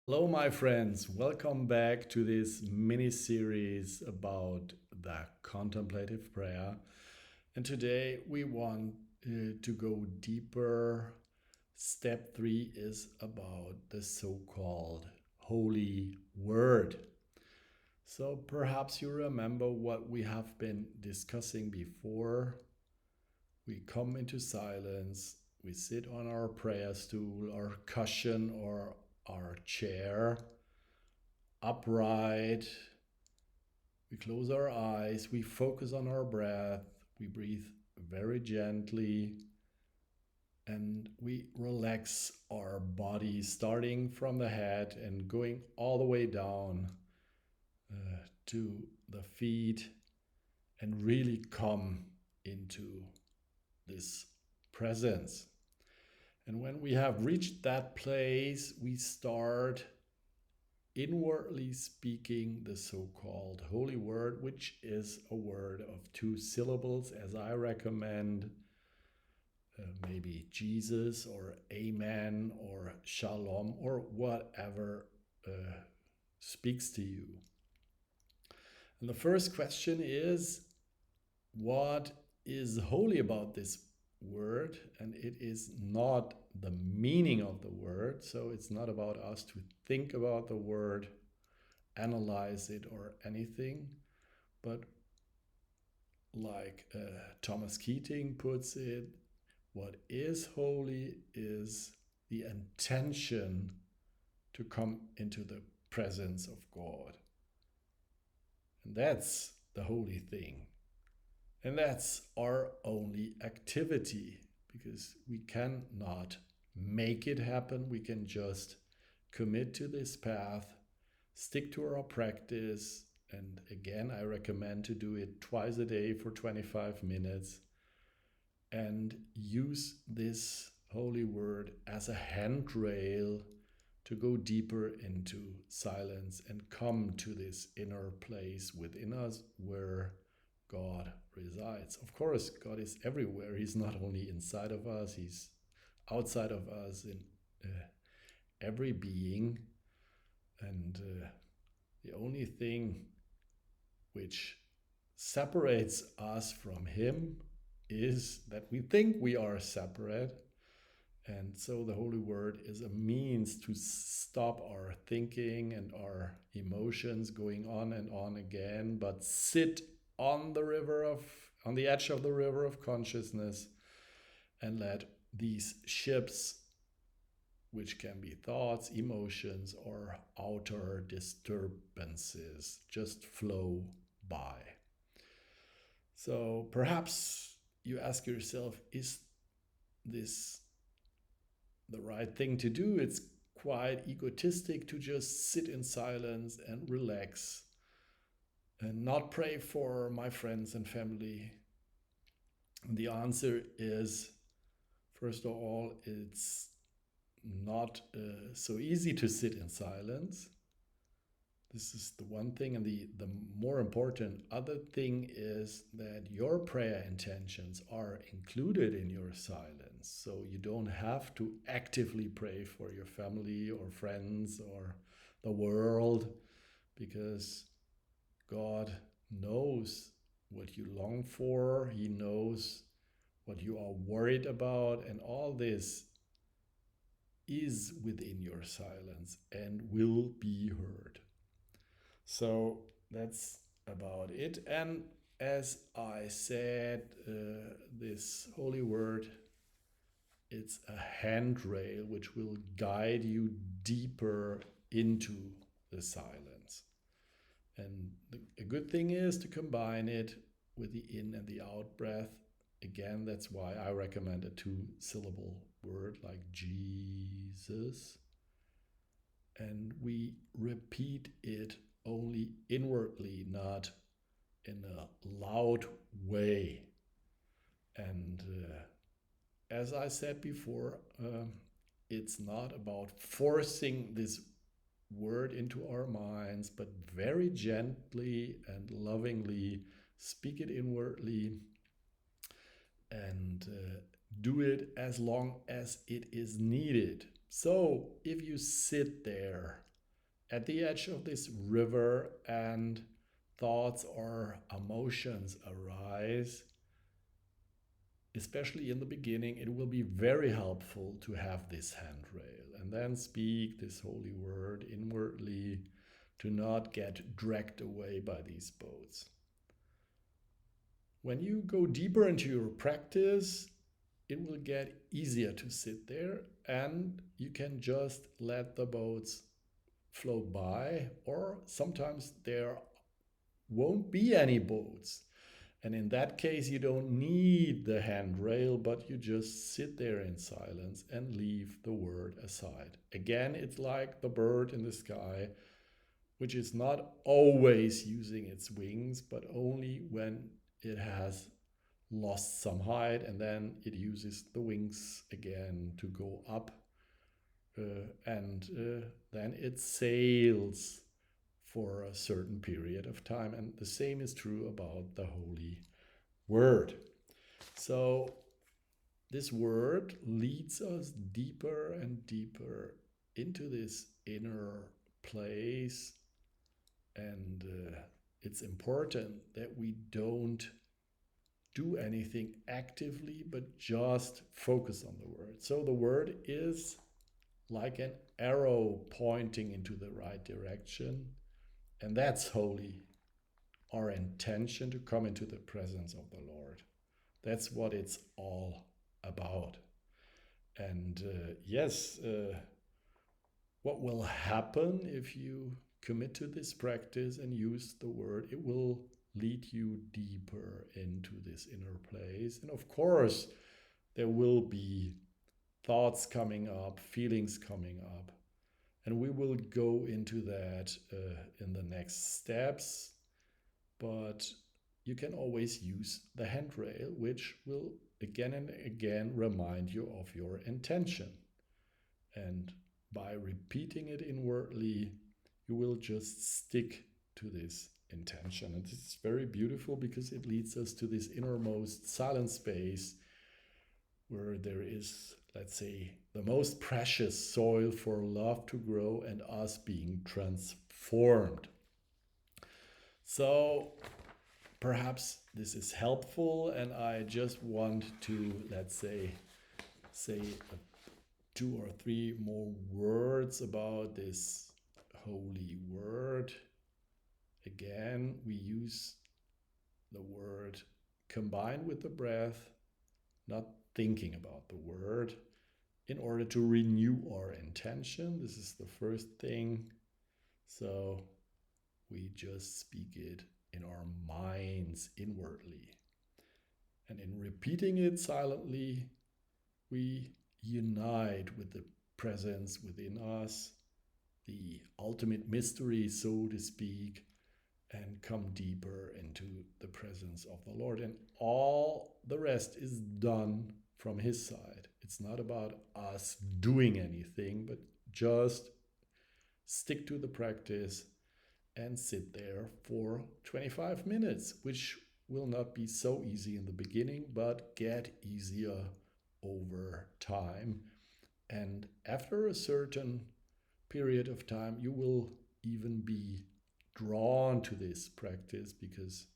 Hello, my friends. Welcome back to this mini series about the contemplative prayer. And today we want to go deeper. Step 3 is about the so called Holy Word. So perhaps you remember what we have been discussing before. We come into silence, we sit on our prayer stool, our cushion, or our chair upright. We close our eyes, we focus on our breath, we breathe very gently, and we relax our body, starting from the head and going all the way down to the feet, and really come into this presence. And when we have reached that place, we start inwardly speaking the so-called holy word, which is a word of two syllables, as I recommend. Maybe Jesus or Amen or Shalom or whatever speaks to you. And the first question is, what is holy about this word? And it is not the meaning of the word. So it's not about us to think about the word, analyze it, or anything. But like Thomas Keating puts it, what is holy is the intention to come into the presence of God. And that's the holy thing. And that's our only activity, because we cannot make it happen. We can just commit to this path, stick to our practice. And again, I recommend to do it twice a day for 25 minutes and use this holy word as a handrail to go deeper into silence and come to this inner place within us where God resides. Of course, God is everywhere. He's not only inside of us, He's outside of us in every being. And the only thing which separates us from Him is that we think we are separate. And so the Holy Word is a means to stop our thinking and our emotions going on and on again, but sit on the edge of the river of consciousness and let these ships, which can be thoughts, emotions, or outer disturbances, just flow by. So perhaps you ask yourself, is this the right thing to do? It's quite egotistic to just sit in silence and relax and not pray for my friends and family. And the answer is, first of all, it's not so easy to sit in silence. This is the one thing. And the more important other thing is that your prayer intentions are included in your silence. So you don't have to actively pray for your family or friends or the world, because God knows what you long for. He knows what you are worried about. And all this is within your silence and will be heard. So that's about it. And as I said, this holy word, it's a handrail which will guide you deeper into the silence. And a good thing is to combine it with the in and the out breath. Again, that's why I recommend a two-syllable word like Jesus. And we repeat it only inwardly, not in a loud way. And as I said before, it's not about forcing this word into our minds, but very gently and lovingly speak it inwardly and do it as long as it is needed. So if you sit there at the edge of this river and thoughts or emotions arise, especially in the beginning, it will be very helpful to have this handrail and then speak this holy word inwardly to not get dragged away by these boats. When you go deeper into your practice, it will get easier to sit there and you can just let the boats float by, or sometimes there won't be any boats. And in that case, you don't need the handrail, but you just sit there in silence and leave the word aside. Again, it's like the bird in the sky, which is not always using its wings, but only when it has lost some height, and then it uses the wings again to go up, and then it sails for a certain period of time. And the same is true about the holy word. So this word leads us deeper and deeper into this inner place, and it's important that we don't do anything actively, but just focus on the word. So the word is like an arrow pointing into the right direction, and that's holy. Our intention to come into the presence of the Lord. That's what it's all about. And yes, what will happen if you commit to this practice and use the word? It will lead you deeper into this inner place. And of course, there will be thoughts coming up, feelings coming up. And we will go into that in the next steps. But you can always use the handrail, which will again and again remind you of your intention. And by repeating it inwardly, you will just stick to this intention. And this is very beautiful because it leads us to this innermost silent space where there is, let's say, the most precious soil for love to grow and us being transformed. So perhaps this is helpful, and I just want to, let's say 2 or 3 more words about this holy word. Again, we use the word combined with the breath, not thinking about the word, in order to renew our intention. This is the first thing. So we just speak it in our minds inwardly. And in repeating it silently, we unite with the presence within us, the ultimate mystery, so to speak, and come deeper into the presence of the Lord. And all the rest is done from His side. It's not about us doing anything, but just stick to the practice and sit there for 25 minutes, which will not be so easy in the beginning, but get easier over time. And after a certain period of time, you will even be drawn to this practice because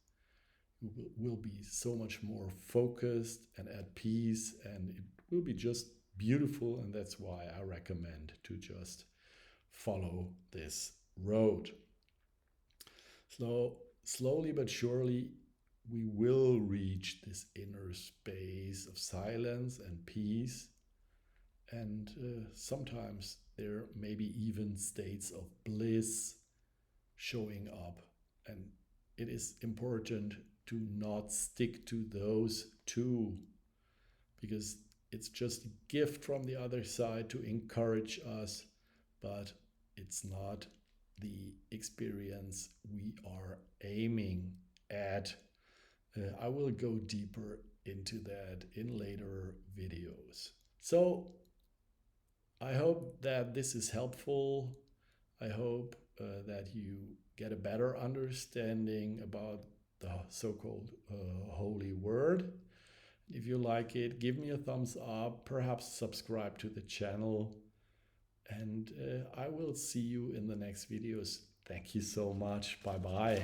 you will be so much more focused and at peace, and it will be just beautiful. And that's why I recommend to just follow this road. So slowly but surely, we will reach this inner space of silence and peace. And sometimes there may be even states of bliss showing up. And it is important to not stick to those two, because it's just a gift from the other side to encourage us, but it's not the experience we are aiming at. I will go deeper into that in later videos. So I hope that this is helpful. I hope that you get a better understanding about the so-called holy word. If you like it, give me a thumbs up, perhaps subscribe to the channel. And I will see you in the next videos. Thank you so much. Bye bye.